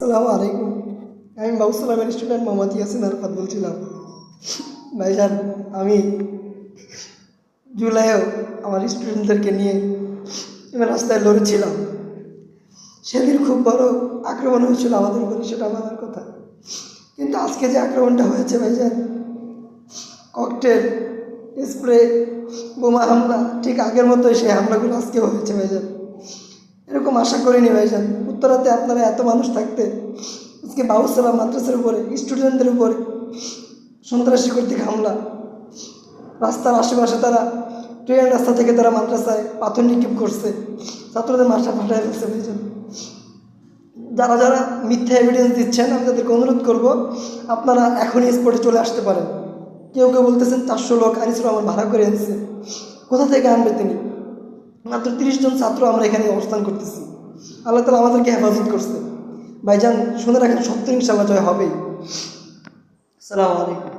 আসসালামু আলাইকুম। আমি বাবুসালামের স্টুডেন্ট মোহাম্মদ ইয়াসিন আরাফাত বলছিলাম। ভাইজান, আমি জুলাইয়েও আমার স্টুডেন্টদেরকে নিয়ে রাস্তায় লড়েছিলাম। সেদিন খুব বড় আক্রমণ হয়েছিল আমাদের উপরে, সেটা আমার কথা। কিন্তু আজকে যে আক্রমণটা হয়েছে ভাইজান, ককটেল, স্প্রে, বোমা হামলা, ঠিক আগের মতোই সেই হামলাগুলো আজকেও হয়েছে ভাইজান। এরকম আশা করিনি ভাইজান, উত্তরাতে আপনারা এত মানুষ থাকতে আজকে বাবুসালাম মাদ্রাসার উপরে স্টুডেন্টদের উপরে সন্ত্রাসী কর্তৃক হামলা। রাস্তার আশেপাশে তারা ট্রেন রাস্তা থেকে তারা মাদ্রাসায় পাথর নিক্ষেপ করছে, ছাত্রদের মাথা ফাটায় ফেলছে ভাইজান। যারা যারা মিথ্যা এভিডেন্স দিচ্ছেন, আমি তাদেরকে অনুরোধ করব আপনারা এখনই স্পটে চলে আসতে পারেন। কেউ কেউ বলতেছেন 400 লোক আনিসুর রহমান ভাড়া করে এনেছে। কোথা থেকে আনবে তিনি? মাত্র 30 জন ছাত্র আমরা এখানে অবস্থান করতেছি। আল্লাহ তাআলা আমাদেরকে হেফাজত করছে ভাইজান। শুনে রাখেন, সত্য ইনশাআল্লাহ জয় হবেই। আসসালামু আলাইকুম।